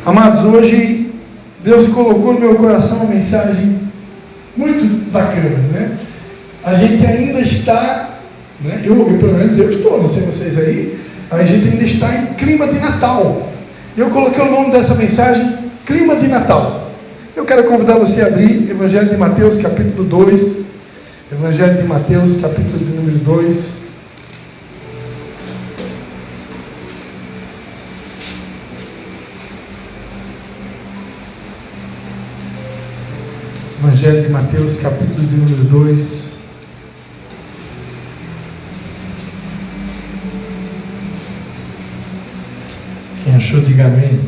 Amados, hoje Deus colocou no meu coração uma mensagem muito bacana, né? A gente ainda está, né? Pelo menos eu estou, não sei vocês aí, a gente ainda está em clima de Natal. Eu coloquei o nome dessa mensagem, Clima de Natal. Eu quero convidar você a abrir Evangelho de Mateus, capítulo 2. Evangelho de Mateus, capítulo de número 2. Evangelho de Mateus, capítulo de número 2. Quem achou, diga amém.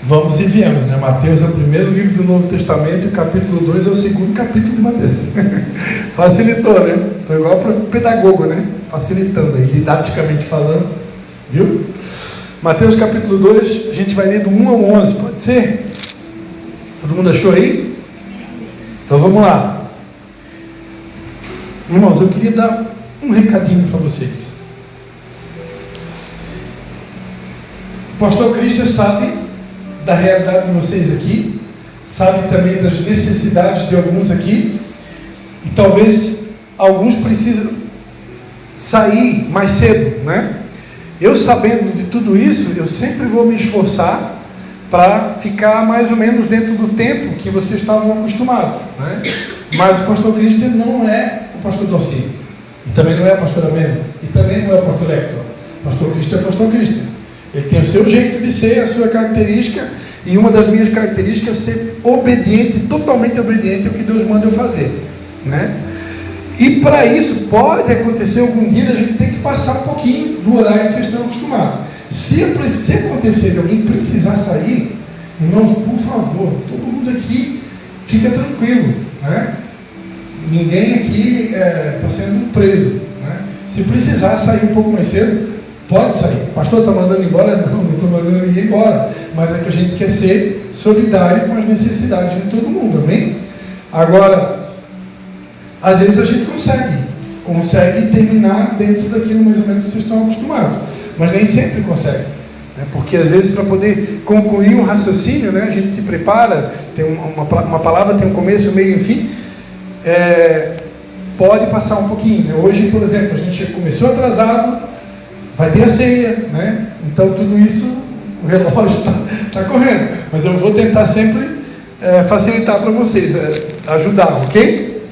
Vamos e viemos, né? Mateus é o primeiro livro do Novo Testamento e o capítulo 2 é o segundo capítulo de Mateus. Facilitou, né? Estou igual para o pedagogo, né? Facilitando aí, didaticamente falando. Viu? Mateus capítulo 2, a gente vai ler do 1 ao 11, pode ser? Todo mundo achou aí? Então vamos lá. Irmãos, eu queria dar um recadinho para vocês. O pastor Cristian sabe da realidade de vocês aqui, sabe também das necessidades de alguns aqui, e talvez alguns precisam sair mais cedo, né? Eu sabendo de tudo isso, eu sempre vou me esforçar para ficar mais ou menos dentro do tempo que vocês estavam acostumados, né? Mas o pastor Cristian não é o pastor Dorci, e também não é a pastora Mena, e também não é o pastor Hector. O pastor Cristian é o pastor Cristian. Ele tem o seu jeito de ser, a sua característica, e uma das minhas características é ser obediente, totalmente obediente ao que Deus manda eu fazer, né? E para isso pode acontecer algum dia a gente tem que passar um pouquinho do horário que vocês estão acostumados. Se acontecer de alguém precisar sair, irmãos, por favor, todo mundo aqui fica tranquilo, né? Ninguém aqui está sendo preso, né? Se precisar sair um pouco mais cedo, pode sair. O pastor está mandando embora? Não estou mandando ninguém embora. Mas é que a gente quer ser solidário com as necessidades de todo mundo, amém? Agora, às vezes a gente consegue terminar dentro daquilo mais ou menos que vocês estão acostumados. Mas nem sempre consegue. Né? Porque às vezes para poder concluir um raciocínio, né, a gente se prepara, tem uma palavra, tem um começo, meio e fim. Pode passar um pouquinho. Né? Hoje, por exemplo, a gente começou atrasado, vai ter a ceia, né? Então tudo isso, o relógio está correndo, mas eu vou tentar sempre facilitar para vocês, ajudar, ok?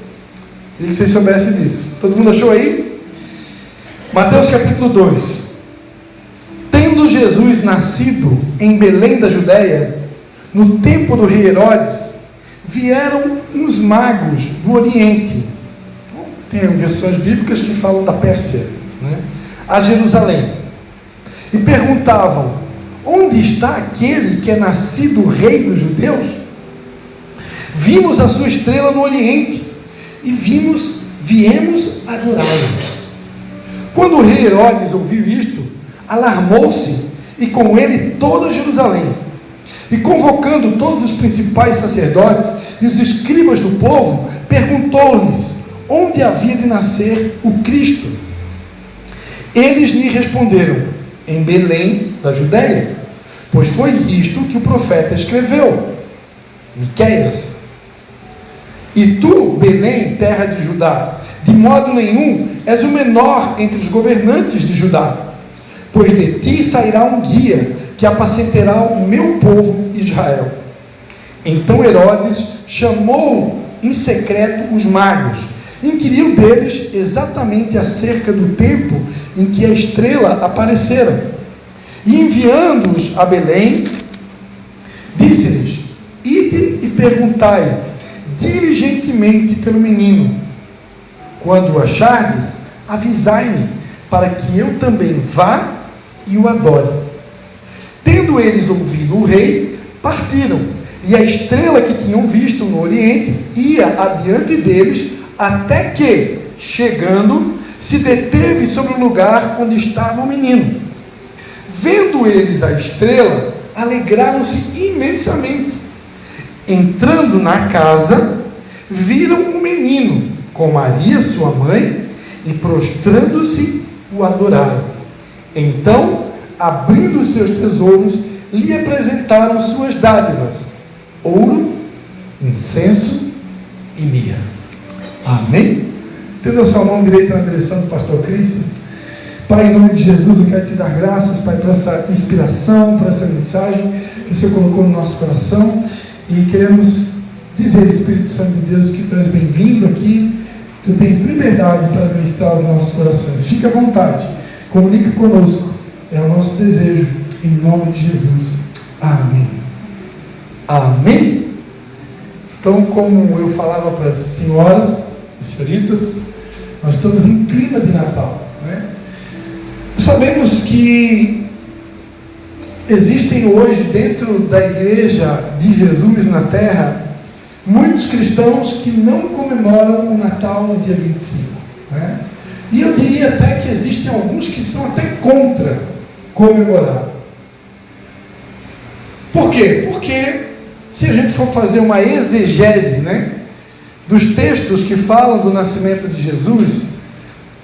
Queria que vocês soubessem disso. Todo mundo achou aí? Mateus capítulo 2. Tendo Jesus nascido em Belém da Judéia, no tempo do rei Herodes, vieram uns magos do Oriente, tem versões bíblicas que falam da Pérsia, né? A Jerusalém, e perguntavam: onde está aquele que é nascido rei dos judeus? Vimos a sua estrela no Oriente e viemos adorá-lo. Quando o rei Herodes ouviu isto, alarmou-se, e com ele toda Jerusalém, e convocando todos os principais sacerdotes e os escribas do povo, perguntou-lhes onde havia de nascer o Cristo. Eles lhe responderam: em Belém da Judéia, pois foi isto que o profeta escreveu, Miqueias. E tu, Belém, terra de Judá, de modo nenhum és o menor entre os governantes de Judá, pois de ti sairá um guia que apacentará o meu povo Israel. Então Herodes chamou em secreto os magos, inquiriu deles exatamente acerca do tempo em que a estrela aparecera, e enviando-os a Belém, disse-lhes: ide e perguntai diligentemente pelo menino. Quando o achardes, avisai-me, para que eu também vá e o adore. Tendo eles ouvido o rei, partiram, e a estrela que tinham visto no Oriente ia adiante deles, até que, chegando, se deteve sobre o lugar onde estava o menino. Vendo eles a estrela, alegraram-se imensamente. Entrando na casa, viram o menino com Maria, sua mãe, e prostrando-se, o adoraram. Então abrindo os seus tesouros, lhe apresentaram suas dádivas, ouro, incenso e mirra. Amém? Tendo a sua mão direita na direção do pastor Cristo. Pai, em nome de Jesus, eu quero te dar graças, Pai, por essa inspiração, por essa mensagem que o Senhor colocou no nosso coração. E queremos dizer, Espírito Santo de Deus, que tu és bem-vindo aqui. Tu tens liberdade para ministrar os nossos corações. Fica à vontade, comunique conosco. É o nosso desejo, em nome de Jesus. Amém. Amém? Então, como eu falava para as senhoras, as senhoritas, nós estamos em clima de Natal, né? Sabemos que existem hoje, dentro da igreja de Jesus na terra, muitos cristãos que não comemoram o Natal no dia 25, né? E eu diria até que existem alguns que são até contra comemorar. Por quê? Porque se a gente for fazer uma exegese, né, dos textos que falam do nascimento de Jesus,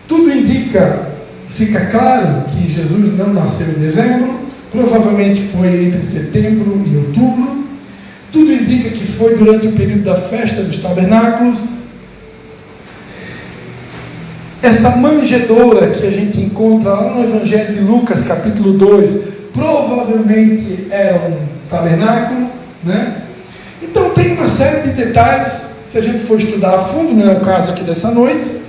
tudo indica, fica claro que Jesus não nasceu em dezembro, provavelmente foi entre setembro e outubro. Tudo indica que foi durante o período da festa dos tabernáculos. Essa manjedoura que a gente encontra lá no Evangelho de Lucas, capítulo 2, provavelmente era um tabernáculo, né? Então tem uma série de detalhes. Se a gente for estudar a fundo, não é o caso aqui dessa noite,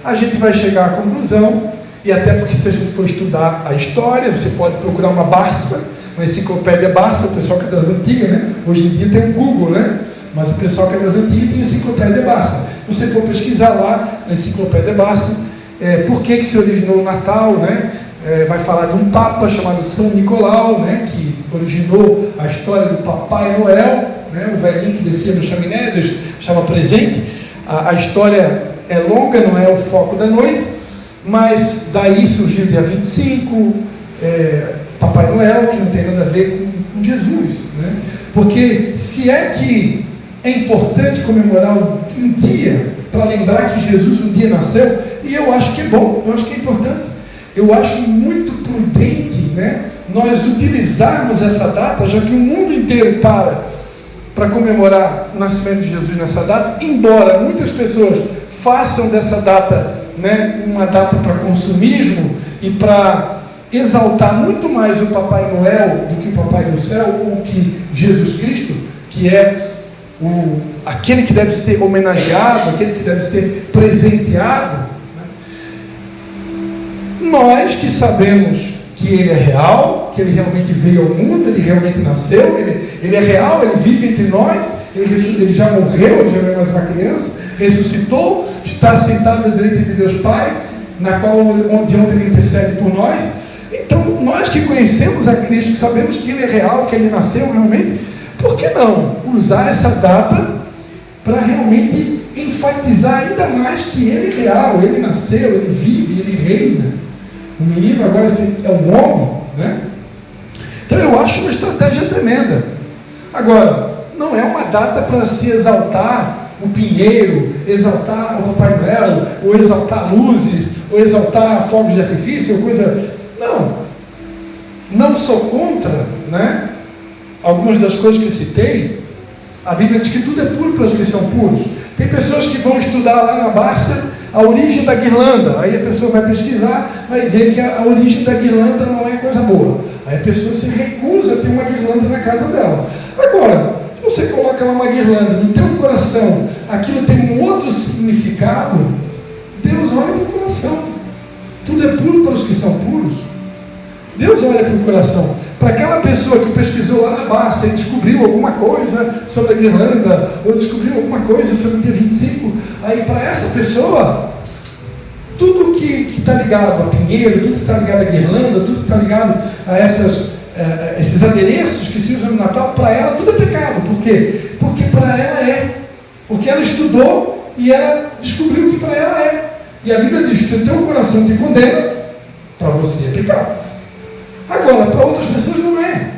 a gente vai chegar à conclusão. E até porque se a gente for estudar a história, você pode procurar uma Barça, uma enciclopédia Barça, o pessoal que é das antigas, né? Hoje em dia tem o Google, né? Mas o pessoal que é das antigas tem a enciclopédia Barça. Se você for pesquisar lá na enciclopédia Barça, por que se originou o Natal, né? Vai falar de um papa chamado São Nicolau, né? Que originou a história do Papai Noel, né? O velhinho que descia no chaminé, Deus estava presente. A história é longa, não é o foco da noite, mas daí surgiu o dia 25, Papai Noel, que não tem nada a ver com Jesus, né? Porque se é que é importante comemorar um dia, para lembrar que Jesus um dia nasceu, e eu acho que é bom, eu acho que é importante, eu acho muito prudente, né, nós utilizarmos essa data, já que o mundo inteiro para comemorar o nascimento de Jesus nessa data, embora muitas pessoas façam dessa data, né, uma data para consumismo e para exaltar muito mais o Papai Noel do que o Papai do Céu, ou que Jesus Cristo, que é aquele que deve ser homenageado, aquele que deve ser presenteado, né? Nós que sabemos que ele é real, que ele realmente veio ao mundo, ele realmente nasceu, ele é real, ele vive entre nós, ele já morreu, ele já não é mais uma criança, ressuscitou, está sentado à direita de Deus Pai, na qual de onde ele intercede por nós. Então, nós que conhecemos a Cristo, sabemos que ele é real, que ele nasceu realmente, por que não usar essa data para realmente enfatizar ainda mais que ele é real, ele nasceu, ele vive, ele reina. O menino agora é um homem, né? Então eu acho uma estratégia tremenda. Agora, não é uma data para se exaltar o pinheiro, exaltar o Papai Noel, ou exaltar luzes, ou exaltar fogos de artifício, ou coisa... Não sou contra, né? Algumas das coisas que eu citei. A Bíblia diz que tudo é puro para os que são puros. Tem pessoas que vão estudar lá na Barça a origem da guirlanda. Aí a pessoa vai pesquisar, vai ver que a origem da guirlanda não é coisa boa. Aí a pessoa se recusa a ter uma guirlanda na casa dela. Agora, se você coloca lá uma guirlanda no teu coração, aquilo tem um outro significado, Deus olha para o coração. Tudo é puro para os que são puros. Deus olha para o coração. Para aquela pessoa que pesquisou lá na Barça e descobriu alguma coisa sobre a guirlanda, ou descobriu alguma coisa sobre o dia 25, aí para essa pessoa, tudo que está ligado a pinheiro, tudo que está ligado a guirlanda, tudo que está ligado a esses adereços que se usam no Natal, para ela tudo é pecado. Por quê? Porque para ela é. Porque ela estudou e ela descobriu que para ela é. E a Bíblia diz que se o teu coração te condena, para você é pecado. Agora, para outras pessoas não é.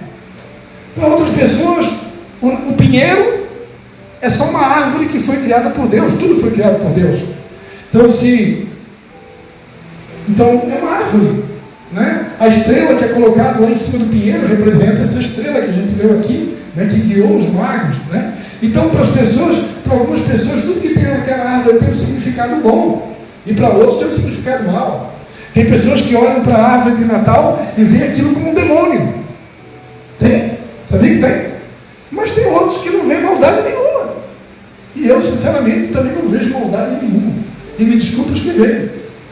Para outras pessoas, o pinheiro é só uma árvore que foi criada por Deus. Tudo foi criado por Deus. Então é uma árvore, né? A estrela que é colocada lá em cima do pinheiro representa essa estrela que a gente leu aqui, né, que guiou os magos, né? Então, para algumas pessoas, tudo que tem naquela árvore tem um significado bom, e para outros tem um significado mau. Tem pessoas que olham para a árvore de Natal e veem aquilo como um demônio. Tem? Sabia que tem? Mas tem outros que não veem maldade nenhuma. E eu, sinceramente, também não vejo maldade nenhuma. E me desculpa os que veem.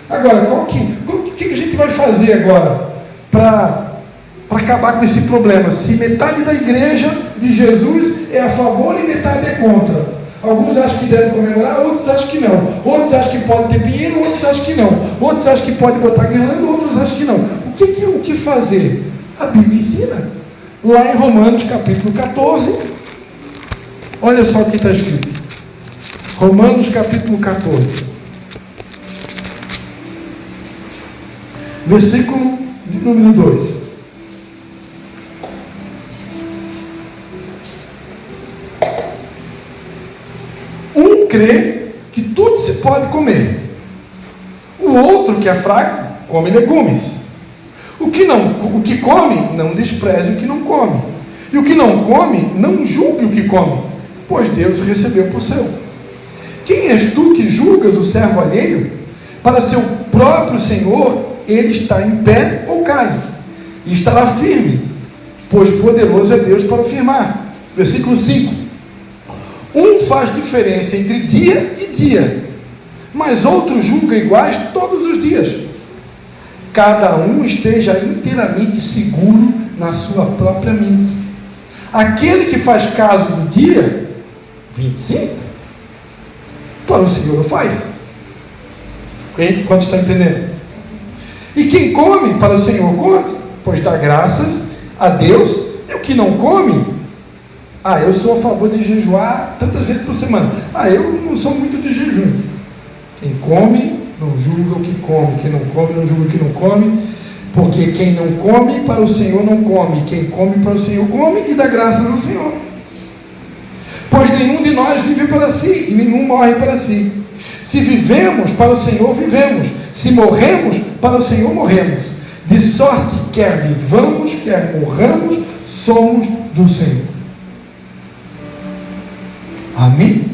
Agora, o que a gente vai fazer agora para acabar com esse problema? Se metade da igreja de Jesus é a favor e metade é contra. Alguns acham que deve comemorar, outros acham que não. Outros acham que pode ter pinheiro, outros acham que não. Outros acham que pode botar guirlanda, outros acham que não. O que fazer? A Bíblia ensina. Lá em Romanos capítulo 14, olha só o que está escrito. Romanos capítulo 14. Versículo de número 2. Um crê que tudo se pode comer. O outro, que é fraco, come legumes. O que come, não despreze o que não come. E o que não come, não julgue o que come, pois Deus o recebeu por seu. Quem és tu que julgas o servo alheio? Para seu próprio Senhor, ele está em pé ou cai, e estará firme, pois poderoso é Deus para o firmar. Versículo 5. Um faz diferença entre dia e dia, mas outro julga iguais todos os dias. Cada um esteja inteiramente seguro na sua própria mente. Aquele que faz caso do dia, 25, para o Senhor o faz. Quanto está entendendo? E quem come, para o Senhor come, pois dá graças a Deus. E o que não come, eu sou a favor de jejuar tantas vezes por semana. Eu não sou muito de jejum. Quem come, não julga o que come. Quem não come, não julga o que não come. Porque quem não come, para o Senhor não come. Quem come, para o Senhor come e dá graças ao Senhor. Pois nenhum de nós vive para si, e nenhum morre para si. Se vivemos, para o Senhor vivemos. Se morremos, para o Senhor morremos. De sorte, quer vivamos, quer morramos, somos do Senhor. Amém?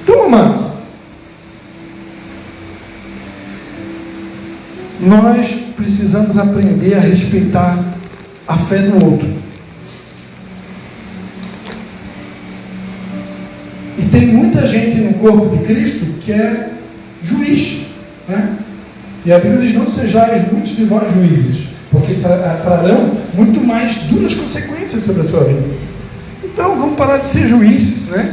Então, amados, nós precisamos aprender a respeitar a fé do outro. E tem muita gente no corpo de Cristo que é juiz, né? E a Bíblia diz: não sejais muitos de vós juízes, porque trarão muito mais duras consequências sobre a sua vida. Então vamos parar de ser juiz, né?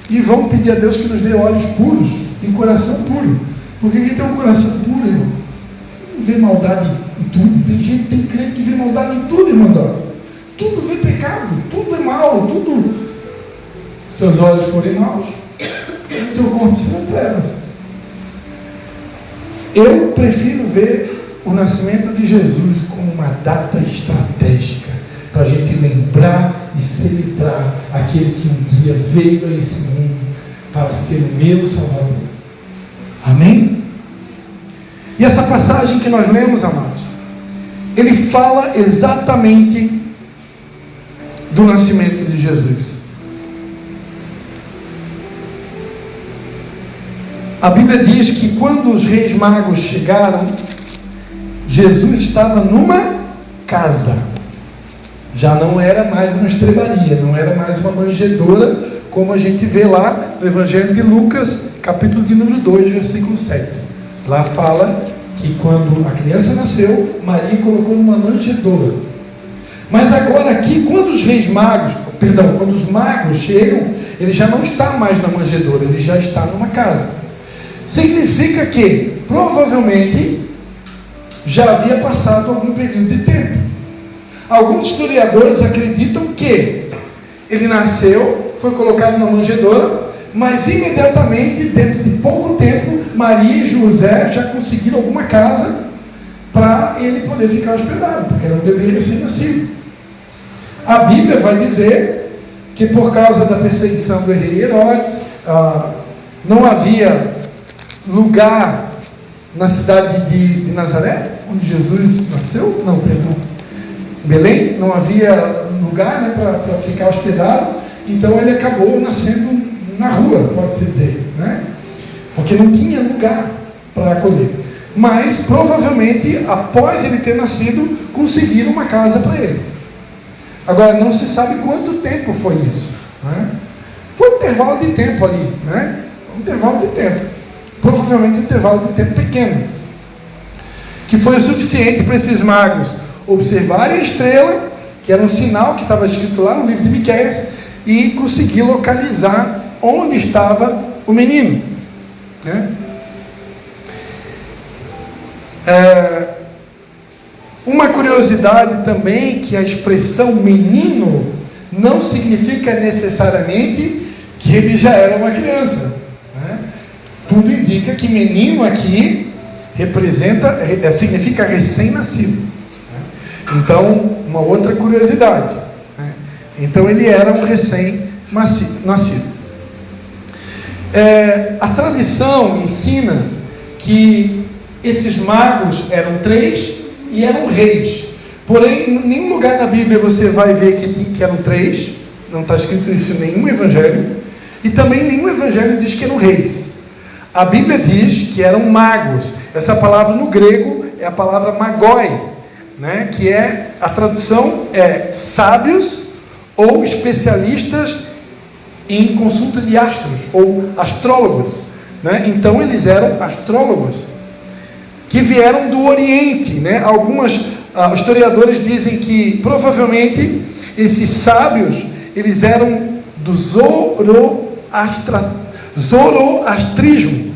E vamos pedir a Deus que nos dê olhos puros e coração puro. Porque quem tem um coração puro, irmão, não vê maldade em tudo. Tem crente que vê maldade em tudo, irmão. Tudo vê pecado, tudo é mal, tudo. Seus olhos forem maus, teu corpo será trevas. Eu prefiro ver o nascimento de Jesus como uma data estratégica, para a gente lembrar e celebrar aquele que um dia veio a esse mundo para ser o meu Salvador. Amém? E essa passagem que nós lemos, amados, ele fala exatamente do nascimento de Jesus. A Bíblia diz que quando os reis magos chegaram, Jesus estava numa casa. Já não era mais uma estrebaria, não era mais uma manjedoura, como a gente vê lá no Evangelho de Lucas, capítulo de número 2, versículo 7. Lá fala que quando a criança nasceu, Maria colocou numa manjedoura. Mas agora aqui, quando os magos chegam, ele já não está mais na manjedoura, ele já está numa casa. Significa que, provavelmente, já havia passado algum período de tempo. Alguns historiadores acreditam que ele nasceu, foi colocado na manjedoura, mas imediatamente, dentro de pouco tempo, Maria e José já conseguiram alguma casa para ele poder ficar hospedado, porque era um bebê recém-nascido. A Bíblia vai dizer que por causa da perseguição do rei Herodes, não havia lugar na cidade de Nazaré, onde Jesus nasceu? Não, perdão. Belém, não havia lugar, né, para ficar hospedado, então ele acabou nascendo na rua, pode-se dizer, né? Porque não tinha lugar para acolher. Mas, provavelmente, após ele ter nascido, conseguiram uma casa para ele. Agora, não se sabe quanto tempo foi isso, né? Foi um intervalo de tempo ali, né? Um intervalo de tempo. Provavelmente um intervalo de tempo pequeno, que foi o suficiente para esses magos observarem a estrela, que era um sinal que estava escrito lá no livro de Miqueias, e conseguir localizar onde estava o menino, né? Uma curiosidade também, que a expressão menino não significa necessariamente que ele já era uma criança, né? Tudo indica que menino aqui significa recém-nascido, né? Então, uma outra curiosidade, né? Então ele era um recém-nascido. A tradição ensina que esses magos eram 3 e eram reis. Porém, em nenhum lugar na Bíblia você vai ver que eram 3. Não está escrito isso em nenhum evangelho. E também nenhum evangelho diz que eram reis. A Bíblia diz que eram magos. Essa palavra no grego é a palavra magoi, né? Que a tradução é sábios ou especialistas em consulta de astros, ou astrólogos, né? Então eles eram astrólogos que vieram do Oriente, né? Alguns historiadores dizem que provavelmente esses sábios eles eram do zoroastrismo,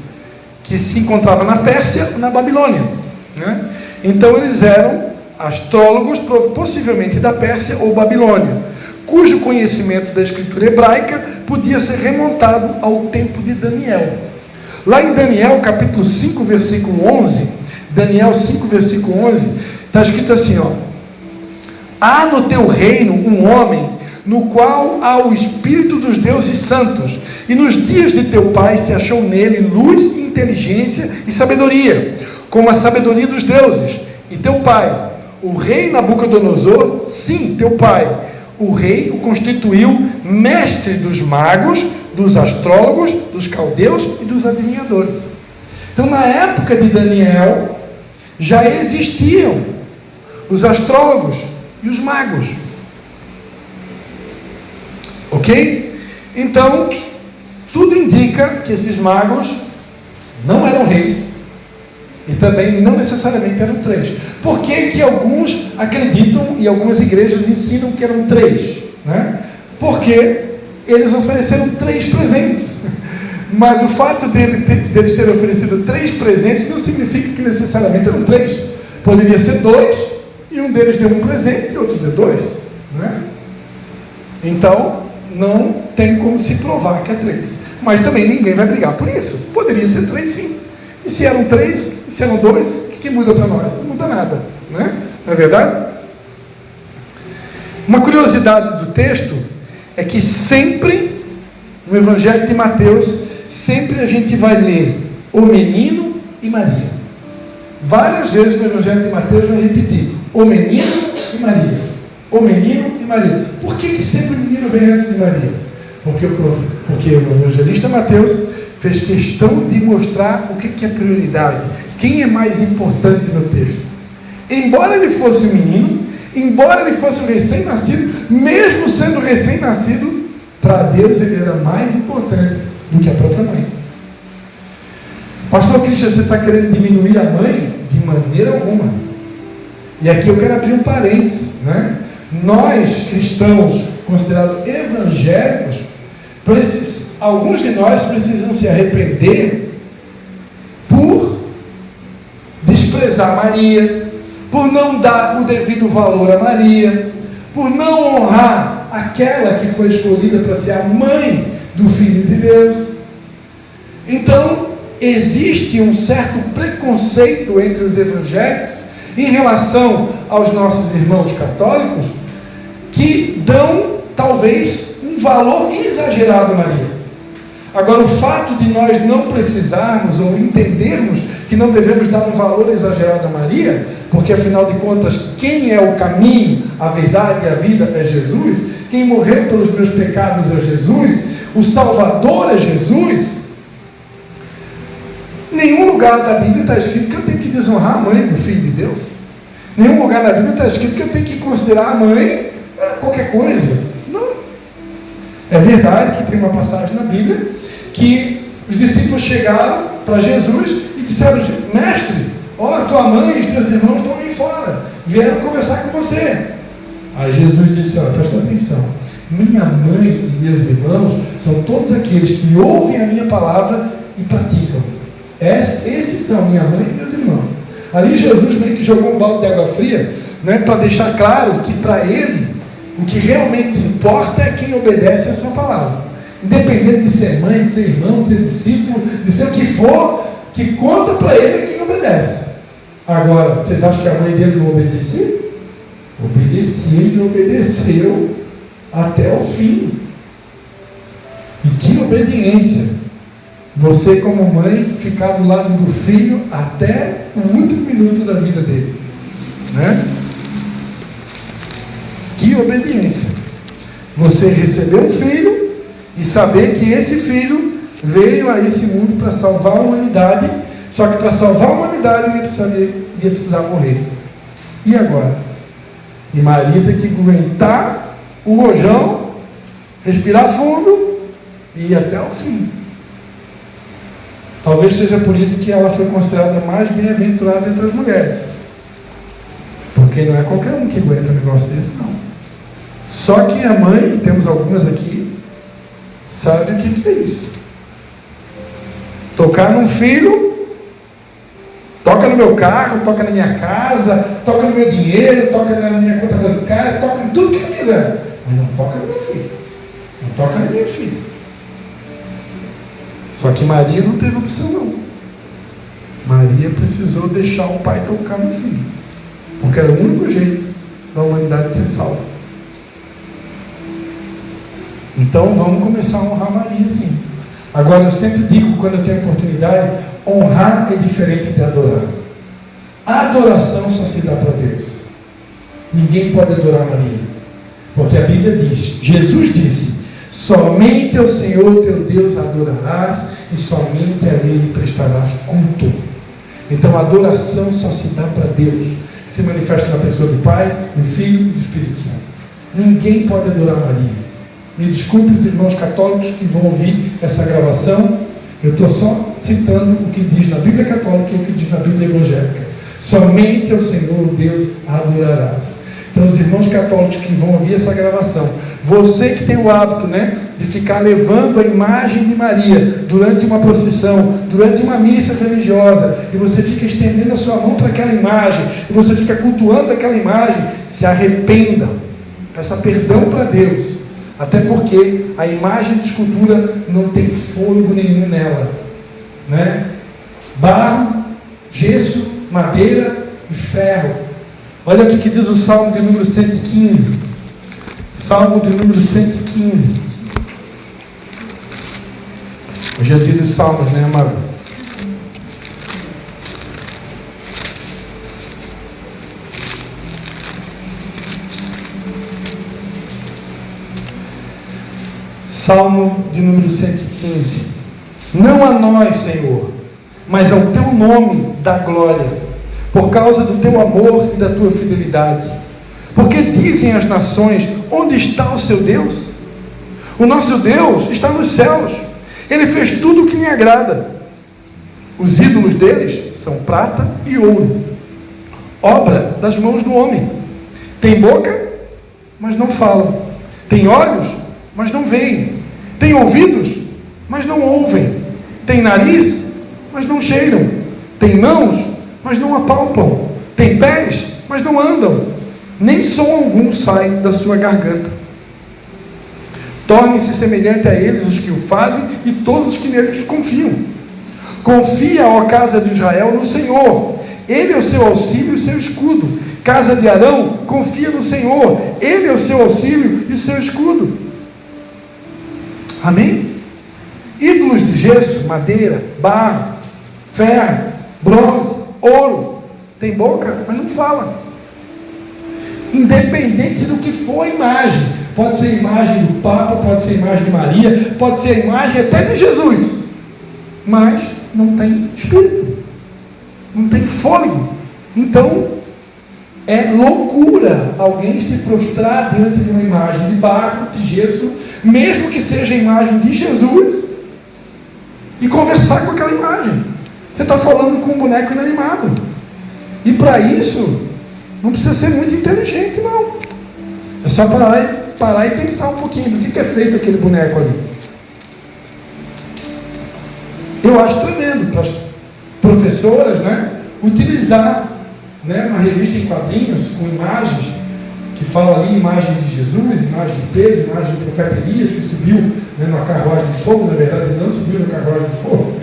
que se encontrava na Pérsia, na Babilônia, né? Então eles eram astrólogos, possivelmente da Pérsia ou Babilônia, cujo conhecimento da escritura hebraica podia ser remontado ao tempo de Daniel. Lá em Daniel, capítulo 5, versículo 11, Daniel 5, versículo 11, está escrito assim, ó: há no teu reino um homem, no qual há o Espírito dos deuses santos, e nos dias de teu pai se achou nele luz, inteligência e sabedoria, como a sabedoria dos deuses. E teu pai, o rei Nabucodonosor, sim, teu pai, o rei o constituiu mestre dos magos, dos astrólogos, dos caldeus e dos adivinhadores. Então, na época de Daniel, já existiam os astrólogos e os magos. Ok? Então, tudo indica que esses magos não eram reis e também não necessariamente eram 3. Por que alguns acreditam e algumas igrejas ensinam que eram 3? Né? Porque eles ofereceram 3 presentes. Mas o fato deles terem oferecido 3 presentes não significa que necessariamente eram 3. Poderia ser 2 e um deles deu um presente e outro deu 2. Né? Então, não tem como se provar que é 3. Mas também ninguém vai brigar por isso. Poderia ser 3 sim. E se eram 3, e se eram 2, o que muda para nós? Não muda nada. Né? Não é verdade? Uma curiosidade do texto é que sempre, no Evangelho de Mateus, sempre a gente vai ler o menino e Maria. Várias vezes no Evangelho de Mateus vai repetir o menino e Maria. O menino e Maria. Por que sempre o menino vem antes de Maria? Porque o evangelista Mateus fez questão de mostrar o que é prioridade, quem é mais importante no texto. Embora ele fosse um menino, embora ele fosse um recém-nascido, mesmo sendo recém-nascido, para Deus ele era mais importante do que a própria mãe. Pastor Cristian, você está querendo diminuir a mãe? De maneira alguma. E aqui eu quero abrir um parênteses, né? Nós, cristãos considerados evangélicos, alguns de nós precisam se arrepender por desprezar Maria, por não dar o devido valor a Maria, por não honrar aquela que foi escolhida para ser a mãe do Filho de Deus. Então, existe um certo preconceito entre os evangélicos em relação aos nossos irmãos católicos, que dão, talvez, um valor exagerado a Maria. Agora, o fato de nós não precisarmos ou entendermos que não devemos dar um valor exagerado a Maria, porque afinal de contas, quem é o caminho, a verdade e a vida é Jesus, quem morreu pelos meus pecados é Jesus, o Salvador é Jesus. Nenhum lugar da Bíblia está escrito que eu tenho que desonrar a mãe do Filho de Deus. Nenhum lugar da Bíblia está escrito que eu tenho que considerar a mãe qualquer coisa. Não. É verdade que tem uma passagem na Bíblia que os discípulos chegaram para Jesus e disseram: mestre, ó, tua mãe e os teus irmãos estão aí fora, vieram conversar com você. Aí Jesus disse: ó, presta atenção, minha mãe e meus irmãos são todos aqueles que ouvem a minha palavra e praticam. Esses são minha mãe e meus irmãos. Ali Jesus meio que jogou um balde de água fria, né, para deixar claro que para ele o que realmente importa é quem obedece a sua palavra. Independente de ser mãe, de ser irmão, de ser discípulo, de ser o que for, que conta para ele é quem obedece. Agora, vocês acham que a mãe dele não obedecia? Obedecia e obedeceu até o fim. E que obediência! Você, como mãe, ficar do lado do filho até o último minuto da vida dele, né? Que obediência! Você receber um filho e saber que esse filho veio a esse mundo para salvar a humanidade, só que para salvar a humanidade ele ia precisar morrer. E agora? E Maria tem que aguentar o rojão, respirar fundo e ir até o fim. Talvez seja por isso que ela foi considerada mais bem-aventurada entre as mulheres. Porque não é qualquer um que aguenta um negócio desse, não. Só que a mãe, temos algumas aqui, sabe o que é isso. Tocar num filho, toca no meu carro, toca na minha casa, toca no meu dinheiro, toca na minha conta bancária, toca em tudo que ele quiser. Mas não toca no meu filho. Não toca na minha filha. Só que Maria não teve opção, não. Maria precisou deixar o pai tocar no filho, porque era o único jeito da humanidade ser salva. Então vamos começar a honrar Maria, sim. Agora, eu sempre digo, quando eu tenho oportunidade, honrar é diferente de adorar. A adoração só se dá para Deus. Ninguém pode adorar Maria, porque a Bíblia diz, Jesus disse: somente ao Senhor teu Deus adorarás e somente a Ele prestarás culto. Então a adoração só se dá para Deus, que se manifesta na pessoa do Pai, do Filho e do Espírito Santo. Ninguém pode adorar Maria. Me desculpe os irmãos católicos que vão ouvir essa gravação, eu estou só citando o que diz na Bíblia Católica e o que diz na Bíblia Evangélica. Somente ao Senhor Deus adorarás. Então os irmãos católicos que vão ouvir essa gravação, você que tem o hábito, né, de ficar levando a imagem de Maria durante uma procissão, durante uma missa religiosa, e você fica estendendo a sua mão para aquela imagem, e você fica cultuando aquela imagem, se arrependa, peça perdão para Deus, até porque a imagem de escultura não tem fôlego nenhum nela, né? Barro, gesso, madeira e ferro. Olha o que diz o Salmo de número 115. Salmo de número 115. Hoje é dia dos salmos, né, amado? Salmo de número 115. Não a nós, Senhor, mas ao teu nome dá glória, por causa do teu amor e da tua fidelidade. Porque dizem as nações: onde está o seu Deus? O nosso Deus está nos céus. Ele fez tudo o que lhe agrada. Os ídolos deles são prata e ouro, obra das mãos do homem. Tem boca, mas não falam. Tem olhos, mas não veem. Tem ouvidos, mas não ouvem. Tem nariz, mas não cheiram. Tem mãos, mas não apalpam. Tem pés, mas não andam. Nem som algum sai da sua garganta. Tornem-se semelhante a eles os que o fazem e todos os que neles confiam. Confia, ó casa de Israel, no Senhor. Ele é o seu auxílio e o seu escudo. Casa de Arão, confia no Senhor. Ele é o seu auxílio e o seu escudo. Amém? ídolos de gesso, madeira, barro, ferro, bronze, ouro, tem boca, mas não fala. Independente do que for a imagem, pode ser a imagem do Papa, pode ser a imagem de Maria, pode ser a imagem até de Jesus, mas não tem espírito, não tem fôlego. Então é loucura alguém se prostrar diante de uma imagem de barro, de gesso, mesmo que seja a imagem de Jesus, e conversar com aquela imagem. Você está falando com um boneco inanimado, e para isso não precisa ser muito inteligente, não. É só parar e pensar um pouquinho do que é feito aquele boneco ali. Eu acho tremendo para as professoras, utilizar, uma revista em quadrinhos com imagens que fala ali, imagem de Jesus, imagem de Pedro, imagem do profeta Elias, que subiu na carruagem de fogo. Na verdade, ele não subiu na carruagem de fogo,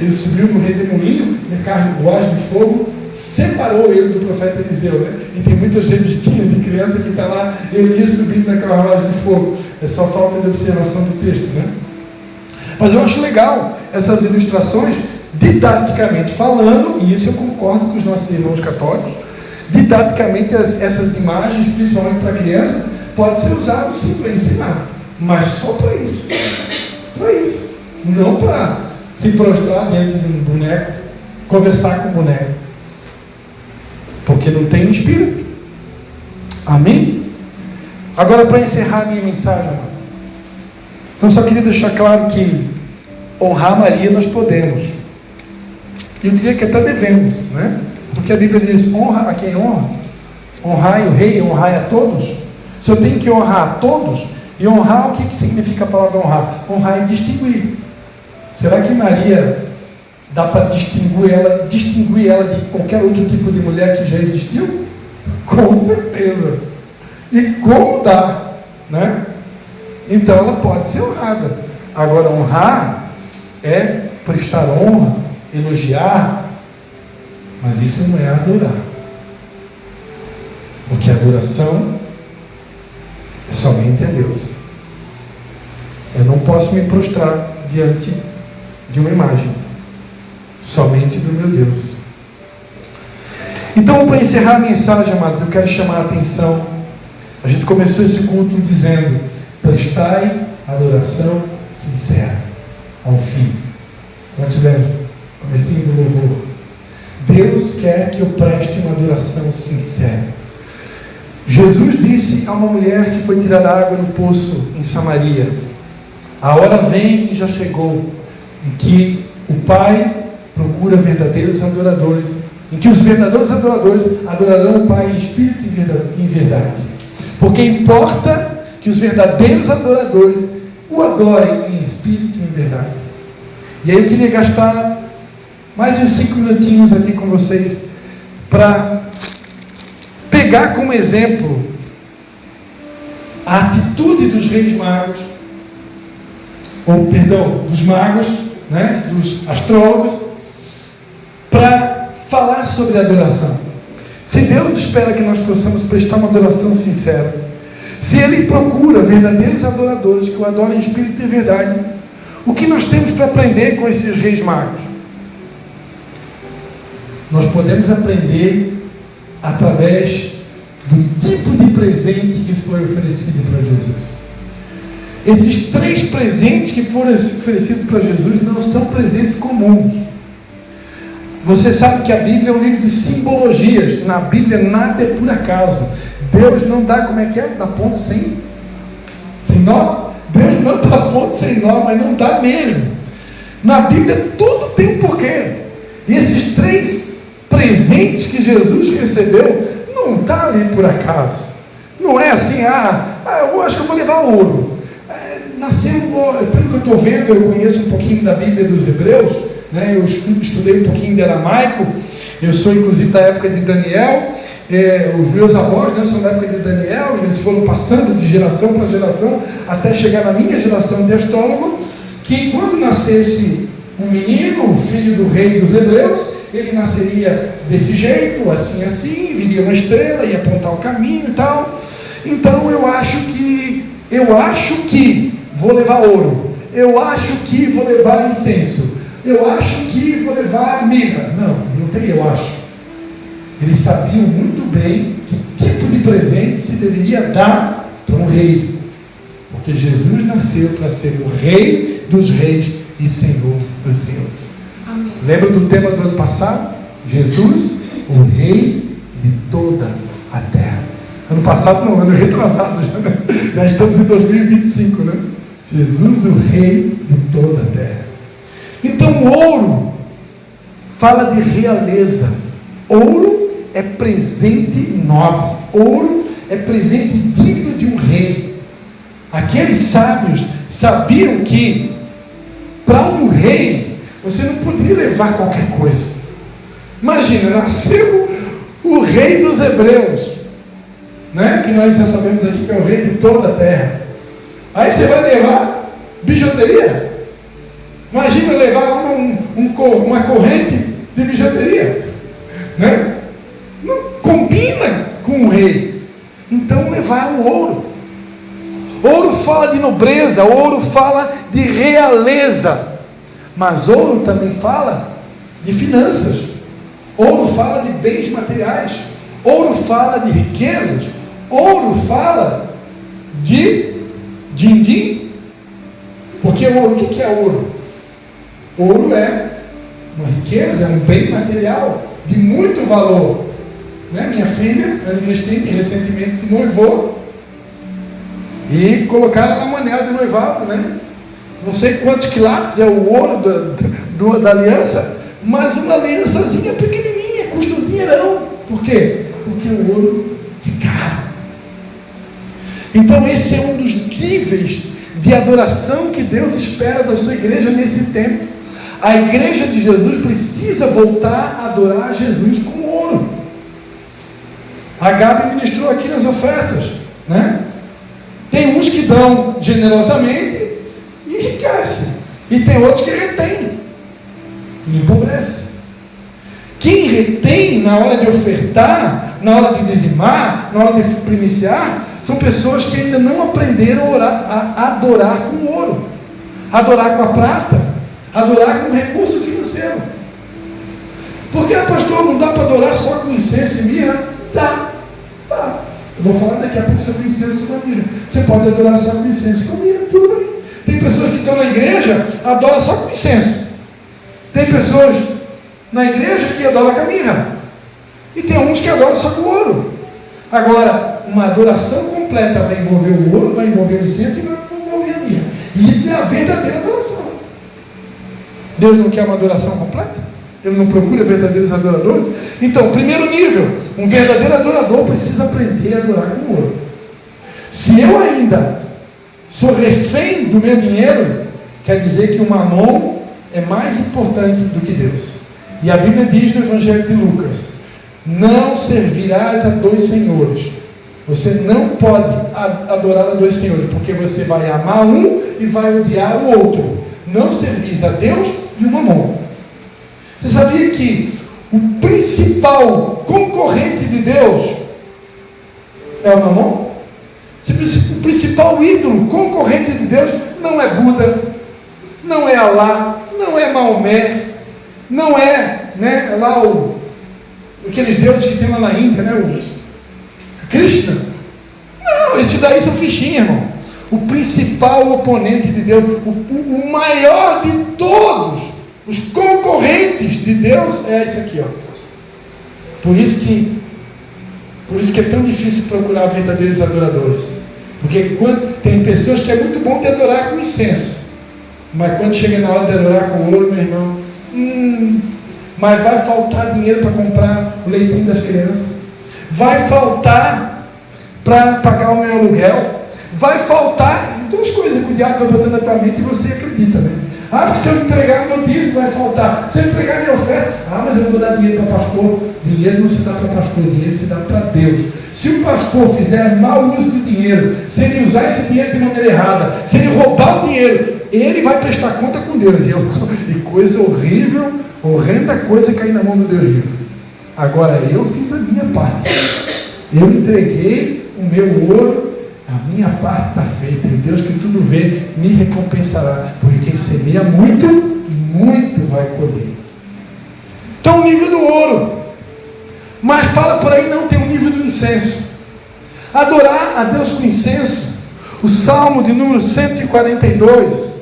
ele subiu no redemoinho, na carruagem de fogo separou ele do profeta Eliseu, E tem muitas revistinhas de criança que está lá, Elias subindo na carruagem de fogo. É só falta de observação do texto, Mas eu acho legal essas ilustrações, didaticamente falando, e isso eu concordo com os nossos irmãos católicos, didaticamente essas imagens, principalmente para criança, pode ser usado sim para ensinar, mas só para isso. Para isso. Não para se prostrar diante de um boneco, conversar com o boneco. Porque não tem espírito. Amém? Agora, para encerrar minha mensagem, amados, então só queria deixar claro que honrar Maria nós podemos. E eu diria que até devemos, Porque a Bíblia diz: honra a quem honra, honrai o rei, honrai a todos. Se eu tenho que honrar a todos, e honrar, o que significa a palavra honrar? Honrar é distinguir. Será que Maria dá para distinguir ela de qualquer outro tipo de mulher que já existiu? Com certeza. E como dá, Então ela pode ser honrada. Agora, honrar é prestar honra, elogiar, mas isso não é adorar. Porque a adoração é somente a Deus. Eu não posso me prostrar diante de uma imagem, somente do meu Deus. Então, para encerrar a mensagem, amados, eu quero chamar a atenção. A gente começou esse culto dizendo: prestai adoração sincera ao fim. Nós tivemos comecinho do louvor. Deus quer que eu preste uma adoração sincera. Jesus disse a uma mulher que foi tirar água no poço em Samaria: a hora vem e já chegou, em que o Pai procura verdadeiros adoradores, em que os verdadeiros adoradores adorarão o Pai em espírito e em verdade. Porque importa que os verdadeiros adoradores o adorem em espírito e em verdade. E aí eu queria gastar mais uns 5 minutinhos aqui com vocês para pegar como exemplo a atitude dos reis magos, dos magos, dos astrólogos, para falar sobre adoração. Se Deus espera que nós possamos prestar uma adoração sincera, se Ele procura verdadeiros adoradores que o adorem em espírito e verdade, o que nós temos para aprender com esses reis magos? Nós podemos aprender através do tipo de presente que foi oferecido para Jesus. Esses 3 presentes que foram oferecidos para Jesus não são presentes comuns. Você sabe que a Bíblia é um livro de simbologias. Na Bíblia nada é por acaso. Deus não dá, dá ponto sem nó? Deus não dá ponto sem nó, mas não dá mesmo. Na Bíblia tudo tem um porquê. E esses 3 presentes que Jesus recebeu não está ali por acaso. Não é assim, eu acho que eu vou levar ouro. Pelo que eu estou vendo, eu conheço um pouquinho da Bíblia dos Hebreus, eu estudei um pouquinho de aramaico, eu sou inclusive da época de Daniel, os meus avós são da época de Daniel, eles foram passando de geração para geração, até chegar na minha geração de astrólogo, que quando nascesse um menino, o filho do rei dos Hebreus, ele nasceria desse jeito, assim, viria uma estrela, ia apontar o caminho e tal. Então eu acho que vou levar ouro, eu acho que vou levar incenso, eu acho que vou levar mirra. Não tem eu acho. Eles sabiam muito bem que tipo de presente se deveria dar para um rei, porque Jesus nasceu para ser o Rei dos Reis e Senhor dos Senhores. Amém. Lembra do tema do ano passado? Jesus, o Rei de toda a terra. Ano passado não, ano retrasado já estamos em 2025, né? Jesus, o Rei de toda a terra. Então o ouro fala de realeza. Ouro é presente nobre. Ouro é presente digno de um rei. Aqueles sábios sabiam que para um rei você não podia levar qualquer coisa. Imagina, nasceu o rei dos hebreus, né? Que nós já sabemos aqui que é o rei de toda a terra. Aí você vai levar bijuteria? Imagina levar uma corrente de bijuteria, né? Não combina com o rei. Então levaram o ouro. Ouro fala de nobreza, ouro fala de realeza, mas ouro também fala de finanças. Ouro fala de bens materiais. Ouro fala de riquezas. Ouro fala de din-din. Porque ouro, o que é ouro? Ouro é uma riqueza, é um bem material de muito valor, né? Minha filha, Ana Cristina, recentemente noivou e colocaram um anel de noivado, né? Não sei quantos quilates é o ouro da aliança, mas uma aliançazinha pequenininha, custa um dinheirão. Por quê? Porque o ouro é caro. Então esse é um dos níveis de adoração que Deus espera da sua igreja nesse tempo. A igreja de Jesus precisa voltar a adorar Jesus com ouro. A Gabi ministrou aqui nas ofertas, né? Tem uns que dão generosamente e enriquecem, e tem outros que retêm e empobrecem. Quem retém na hora de ofertar, na hora de dizimar, na hora de primiciar, são pessoas que ainda não aprenderam a orar, a adorar com ouro, adorar com a prata, adorar com recurso financeiro. Porque, pastor, não dá para adorar só com incenso e mirra? Dá. Eu vou falar daqui a pouco sobre incenso e mirra. Você pode adorar só com incenso e com mirra, tudo bem. Tem pessoas que estão na igreja, adoram só com incenso. Tem pessoas na igreja que adoram com a mirra. E tem uns que adoram só com ouro. Agora, uma adoração completa vai envolver o ouro, vai envolver o incenso e vai envolver a mirra. Isso é a verdadeira adoração. Deus não quer uma adoração completa? Ele não procura verdadeiros adoradores? Então, primeiro nível, um verdadeiro adorador precisa aprender a adorar com ouro. Se eu ainda sou refém do meu dinheiro, quer dizer que o mamon é mais importante do que Deus. E a Bíblia diz no Evangelho de Lucas: não servirás a dois senhores. Você não pode adorar a dois senhores, porque você vai amar um e vai odiar o outro. Não servis a Deus e o mamon. Você sabia que o principal concorrente de Deus é o mamon? O principal ídolo concorrente de Deus não é Buda, não é Alá, não é Maomé, não é, né, lá aqueles deuses que tem lá na Índia, né, o Krishna. Não, esses daí são fichinhos, irmão. O principal oponente de Deus, o maior de todos os concorrentes de Deus é esse aqui, ó. Por isso que é tão difícil procurar verdadeiros adoradores. Porque tem pessoas que é muito bom de adorar com incenso, mas quando chega na hora de adorar com ouro, meu irmão, mas vai faltar dinheiro para comprar o leitinho das crianças, vai faltar para pagar o meu aluguel, vai faltar duas coisas que o diabo vai botando na tua mente e você acredita, né? Se eu entregar meu dízimo vai faltar, se eu entregar minha oferta, mas eu não vou dar dinheiro para pastor. Dinheiro não se dá para pastor, dinheiro se dá para Deus. Se o pastor fizer mau uso do dinheiro, se ele usar esse dinheiro de maneira errada, se ele roubar o dinheiro, ele vai prestar conta com Deus. E coisa horrível, horrenda coisa cair na mão do Deus vivo. Agora eu fiz a minha parte. Eu entreguei o meu ouro, A minha parte está feita, e o Deus que tudo vê me recompensará, porque quem semeia muito, muito vai colher. Então o nível do ouro, mas fala por aí, não tem o nível do incenso. Adorar a Deus com incenso, o Salmo de número 142,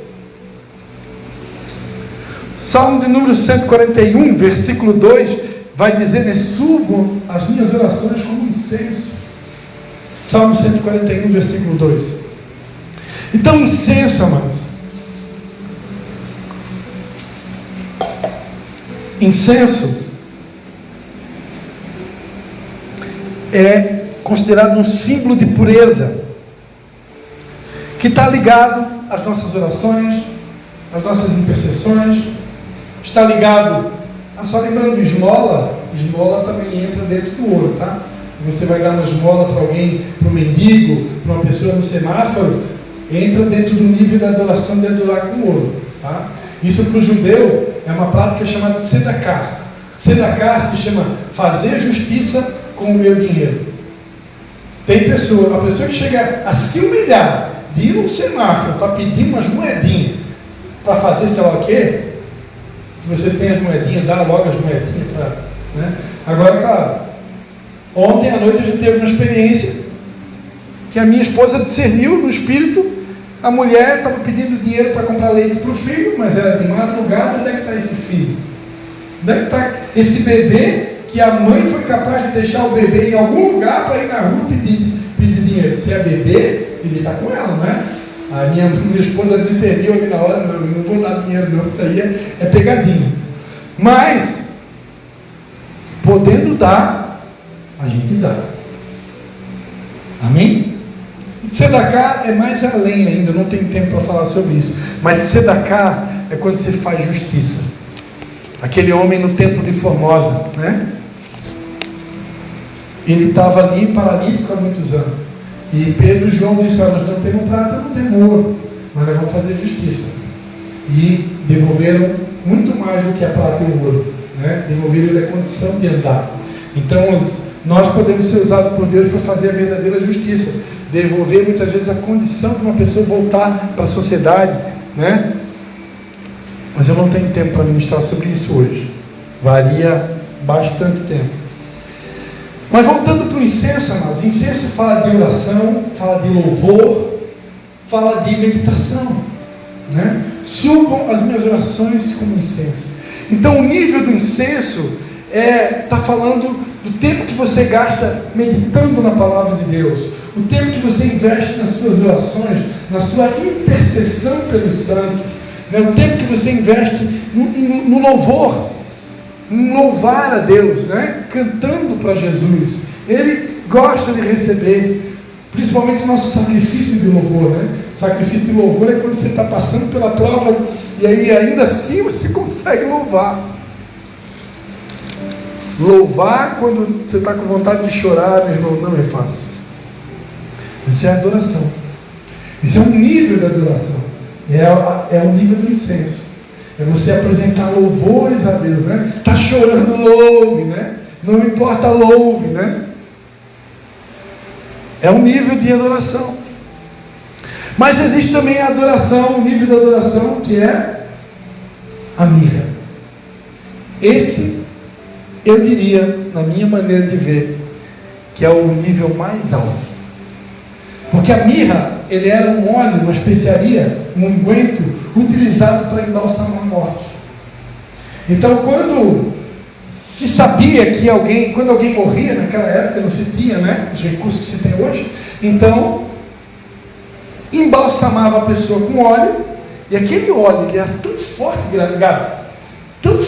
Salmo de número 141, versículo 2, vai dizer, né, subam as minhas orações como incenso. Salmo 141, versículo 2. Então, incenso, amados. Incenso é considerado um símbolo de pureza, que está ligado às nossas orações, às nossas intercessões, está ligado, só lembrando, esmola também entra dentro do ouro, tá? Você vai dar uma esmola para alguém, para um mendigo, para uma pessoa no semáforo, entra dentro do nível da adoração de adorar com ouro, tá? Isso para o judeu é uma prática chamada de tzedakah. Tzedakah se chama fazer justiça com o meu dinheiro. Tem uma pessoa que chega a se humilhar de ir no semáforo para pedir umas moedinhas para fazer sei lá o quê. Se você tem as moedinhas, dá logo as moedinhas para, né? Agora, claro, ontem à noite a gente teve uma experiência que a minha esposa discerniu no espírito. A mulher estava pedindo dinheiro para comprar leite para o filho, mas era de madrugada. Onde é que está esse filho? Onde é que está esse bebê que a mãe foi capaz de deixar o bebê em algum lugar para ir na rua pedir dinheiro? Se é bebê, ele está com ela, não é? A minha esposa discerniu ali na hora, não vou dar dinheiro não, isso aí é pegadinha. Mas, podendo dar, a gente dá. Amém? Tzedakah é mais além ainda, não tenho tempo para falar sobre isso. Mas tzedakah é quando você faz justiça. Aquele homem no templo de Formosa, né? Ele estava ali paralítico há muitos anos. E Pedro e João disseram: nós não temos prata, não temos ouro, mas nós vamos fazer justiça. E devolveram muito mais do que a prata e o ouro, né? Devolveram a condição de andar. Então nós podemos ser usados por Deus para fazer a verdadeira justiça, devolver muitas vezes a condição de uma pessoa voltar para a sociedade, né? Mas eu não tenho tempo para ministrar sobre isso hoje, varia bastante tempo. Mas voltando para o incenso, amados, incenso fala de oração, fala de louvor, fala de meditação, né? Subam as minhas orações como incenso. Então o nível do incenso está falando do tempo que você gasta meditando na palavra de Deus, o tempo que você investe nas suas orações, na sua intercessão pelos santos, né? O tempo que você investe no louvor, em louvar a Deus, né? Cantando para Jesus. Ele gosta de receber, principalmente o nosso sacrifício de louvor, né? Sacrifício de louvor é quando você está passando pela prova e aí ainda assim você consegue louvar. Louvar quando você está com vontade de chorar, meu irmão, não é fácil. Isso é adoração. Isso é um nível de adoração. É o nível do incenso. É você apresentar louvores a Deus, né? Está chorando, louve, né? Não importa, louve, né? É um nível de adoração. Mas existe também a adoração, o nível de adoração que é a mirra. Esse, eu diria, na minha maneira de ver, que é o nível mais alto. Porque a mirra, ele era um óleo, uma especiaria, um unguento utilizado para embalsamar mortos. Então, quando se sabia que quando alguém morria, naquela época não se tinha, né, os recursos que se tem hoje, então embalsamava a pessoa com óleo, e aquele óleo ele era tão forte, tão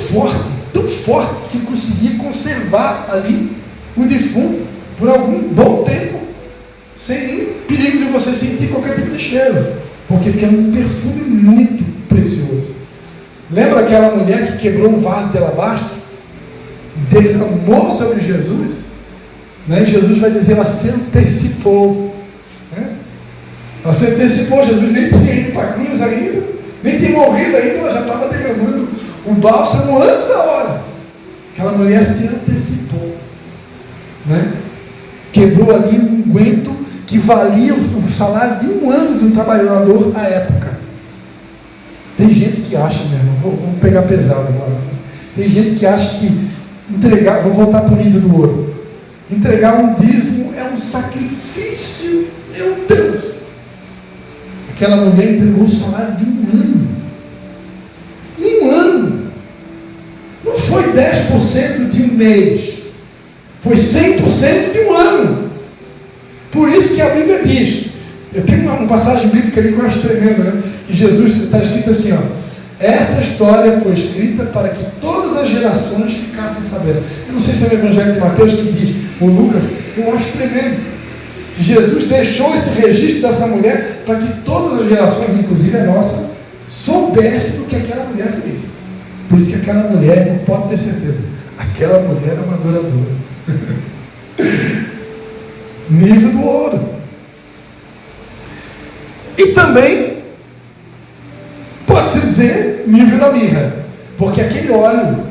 forte, que conseguia conservar ali o defunto por algum bom tempo, sem nenhum perigo de você sentir qualquer tipo de cheiro, porque é um perfume muito precioso. Lembra aquela mulher que quebrou um vaso de alabastro, derramou sobre Jesus, né? Jesus vai dizer, ela se antecipou, né? Ela se antecipou, Jesus nem tinha ido para a cruz ainda, nem tinha morrido ainda, ela já estava derramando o bálsamo antes da hora. Aquela mulher se antecipou, né? Quebrou ali um unguento que valia o salário de um ano de um trabalhador à época. Tem gente que acha, meu irmão, vamos pegar pesado agora. Tem gente que acha que entregar, vou voltar para o nível do ouro. Entregar um dízimo é um sacrifício. Meu Deus! Aquela mulher entregou o salário de um ano. Um ano! Não foi 10% de um mês. Foi 100% de um ano. Por isso que a Bíblia diz, eu tenho uma passagem bíblica ali que eu acho tremenda, né? Que Jesus está escrito assim, ó, essa história foi escrita para que todas as gerações ficassem sabendo. Eu não sei se é o Evangelho de Mateus que diz, ou Lucas, eu acho tremendo. Jesus deixou esse registro dessa mulher para que todas as gerações, inclusive a nossa, soubessem o que aquela mulher fez. Por isso que aquela mulher, não pode ter certeza, aquela mulher é uma adoradora. Nível do ouro. E também pode-se dizer nível da mirra, porque aquele óleo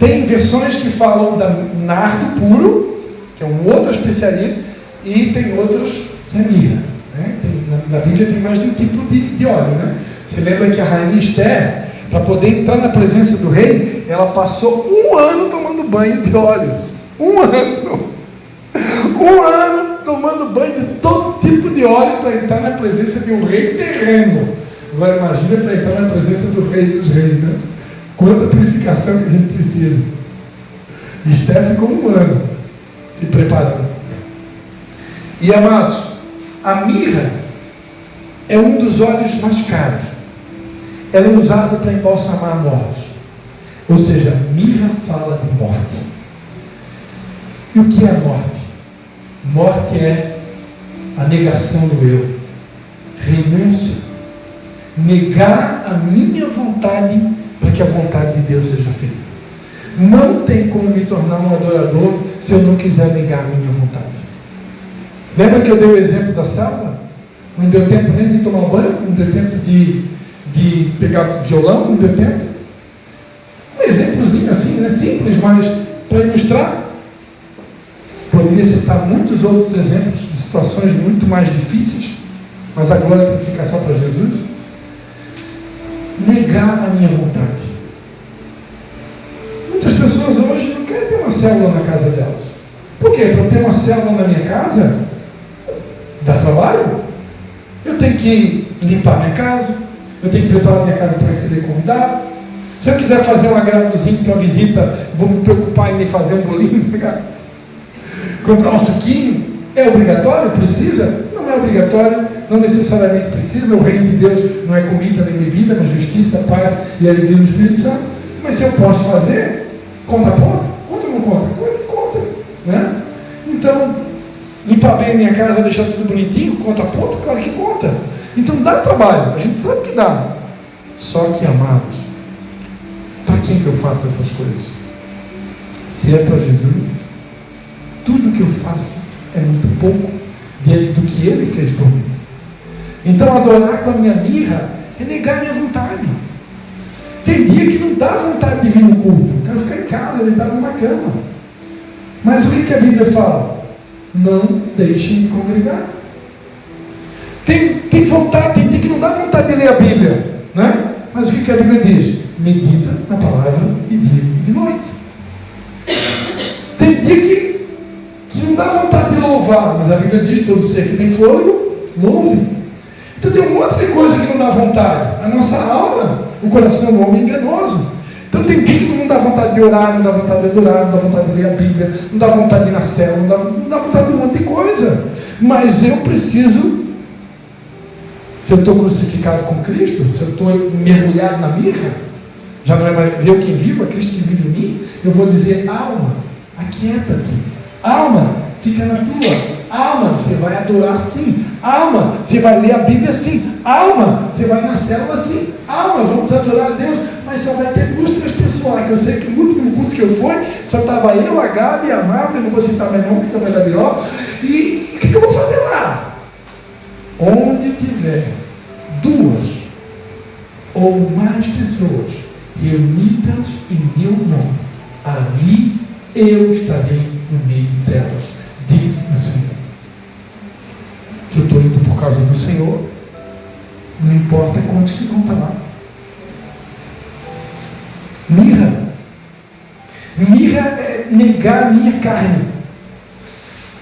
tem versões que falam da nardo puro, que é uma outra especiaria, e tem outros da mirra, né? Na Bíblia tem mais de um tipo de óleo, né? Você lembra que a rainha Esther, para poder entrar na presença do rei, ela passou um ano tomando banho de óleos. Um ano tomando banho de todo tipo de óleo para entrar na presença de um rei terreno. Agora imagina para entrar na presença do rei dos reis, né? Quanta purificação que a gente precisa. Esther ficou um ano se preparando. E amados, a mirra é um dos óleos mais caros. Ela é usada para embalsamar mortos. Ou seja, mirra fala de morte. E o que é a morte? Morte é a negação do eu, renúncia, negar a minha vontade para que a vontade de Deus seja feita. Não tem como me tornar um adorador se eu não quiser negar a minha vontade. Lembra que eu dei o exemplo da célula? Não deu tempo nem de tomar banho, não deu tempo de pegar violão, não deu tempo. Um exemplozinho assim, né? Simples, mas para ilustrar. Poderia citar muitos outros exemplos de situações muito mais difíceis, mas a glória tem que ficar só para Jesus. Negar a minha vontade. Muitas pessoas hoje não querem ter uma célula na casa delas. Por quê? Para eu ter uma célula na minha casa, dá trabalho. Eu tenho que limpar minha casa, eu tenho que preparar minha casa para receber convidado. Se eu quiser fazer um agradozinho para a visita, vou me preocupar em fazer um bolinho, comprar um suquinho. É obrigatório? Precisa? Não é obrigatório, não necessariamente precisa. O reino de Deus não é comida nem bebida, mas justiça, paz e alegria no Espírito Santo. Mas se eu posso fazer, conta ponto? Conta ou não conta? Conta, né? Então, limpar bem a minha casa, deixar tudo bonitinho, conta ponto? Claro que conta. Então dá trabalho, a gente sabe que dá. Só que, amados, para quem que eu faço essas coisas? Se é para Jesus, tudo que eu faço é muito pouco diante do que Ele fez por mim. Então adorar com a minha mirra é negar a minha vontade. Tem dia que não dá vontade de vir no culto, eu quero ficar em casa, deitado numa cama. Mas o que a Bíblia fala? Não deixem de congregar. Tem vontade, tem dia que não dá vontade de ler a Bíblia, né? Mas o que a Bíblia diz? Medita na palavra de dia e de noite. Tem dia que não dá vontade de louvar, mas a Bíblia diz: todo ser que tem fôlego, louve. Então tem um monte de coisa que não dá vontade. A nossa alma, o coração do homem é enganoso. Então tem dia que não dá vontade de orar, não dá vontade de adorar, não dá vontade de ler a Bíblia, não dá vontade de ir na célula, não dá vontade de um monte de coisa. Mas eu preciso, se eu estou crucificado com Cristo, se eu estou mergulhado na mirra, já não é mais eu quem vivo, é Cristo que vive em mim, eu vou dizer: alma, aquieta-te. Alma, fica na tua. Alma, você vai adorar assim. Alma, você vai ler a Bíblia assim. Alma, você vai na célula assim. Alma, vamos adorar a Deus. Mas só vai ter 2, 3 pessoas. Que eu sei que no último culto que eu fui, só estava eu, a Gabi, a Márcia, não vou citar meu nome, que também é da B.O. E o que eu vou fazer lá? Onde tiver 2 ou mais pessoas reunidas em meu nome, ali eu estarei no meio delas, diz o Senhor. por causa do Senhor, não importa quantos que vão estar lá. Mirra. Mirra é negar a minha carne.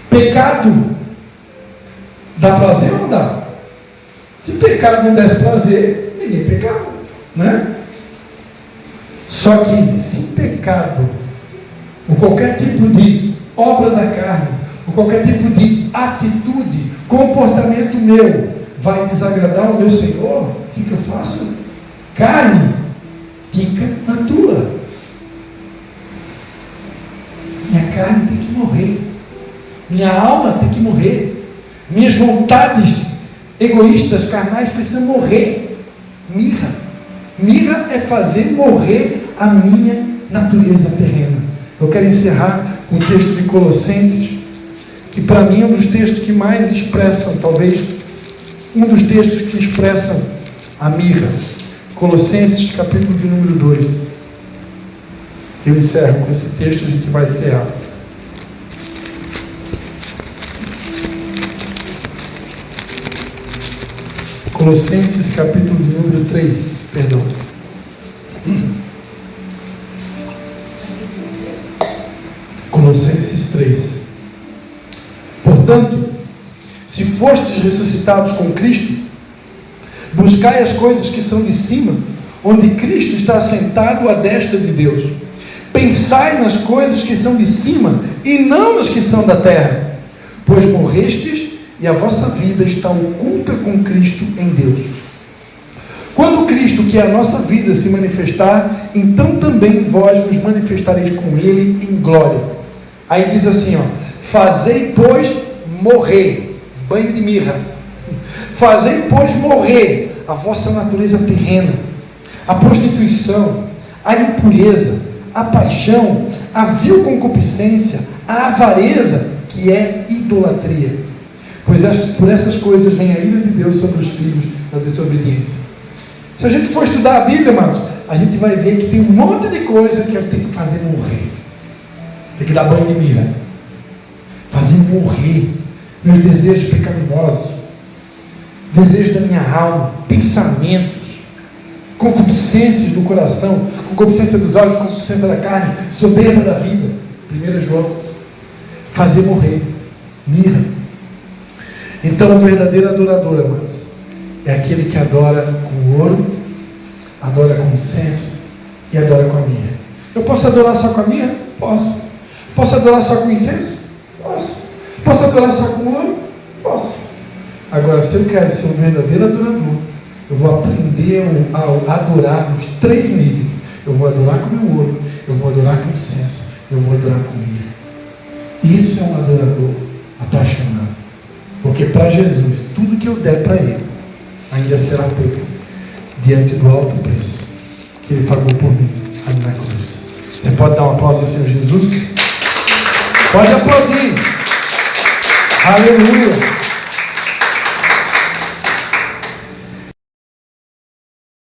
Pecado dá prazer ou não dá? Se pecado não desse prazer, ninguém pecava, né? Só que se pecado, ou qualquer tipo de obra da carne, ou qualquer tipo de atitude, comportamento meu, vai desagradar o meu Senhor, o que eu faço? Carne fica na tua. Minha carne tem que morrer. Minha alma tem que morrer. Minhas vontades egoístas, carnais, precisam morrer. Mirra. Mirra é fazer morrer a minha natureza terrena. Eu quero encerrar com o texto de Colossenses, que para mim é um dos textos que mais expressam, talvez, um dos textos que expressam a mirra. Colossenses, capítulo de número 2. Eu encerro com esse texto, a gente vai encerrar. Colossenses, capítulo de número 3, perdão. Colossenses 3. Portanto, se fostes ressuscitados com Cristo, buscai as coisas que são de cima, onde Cristo está assentado à destra de Deus. Pensai nas coisas que são de cima, e não nas que são da terra, pois morrestes, e a vossa vida está oculta com Cristo em Deus. Quando Cristo, que é a nossa vida, se manifestar, então também vós vos manifestareis com Ele em glória. Aí diz assim, fazei, pois, morrer, banho de mirra, fazei, pois, morrer a vossa natureza terrena, a prostituição, a impureza, a paixão, a vil concupiscência, a avareza, que é idolatria. Pois por essas coisas vem a ira de Deus sobre os filhos da desobediência. Se a gente for estudar a Bíblia, irmãos, a gente vai ver que tem um monte de coisa que eu tenho que fazer morrer. Tem que dar banho de mirra. Fazer morrer meus desejos pecaminosos, desejos da minha alma, pensamentos, concupiscências do coração, concupiscência dos olhos, concupiscência da carne, soberba da vida. 1 João. Fazer morrer. Mirra. Então, o verdadeiro adorador, irmãos, é aquele que adora com ouro, adora com incenso e adora com a mirra. Eu posso adorar só com a mirra? Posso. Posso adorar só com incenso? Posso. Posso adorar só com ouro? Posso. Agora, se eu quero ser um verdadeiro adorador, eu vou aprender a adorar nos 3 níveis. Eu vou adorar com meu ouro, eu vou adorar com incenso, eu vou adorar com mirra. Isso é um adorador apaixonado. Porque para Jesus, tudo que eu der para Ele, ainda será pouco, diante do alto preço que Ele pagou por mim, ali na cruz. Você pode dar um aplauso ao Senhor Jesus? Pode aplaudir. Aleluia.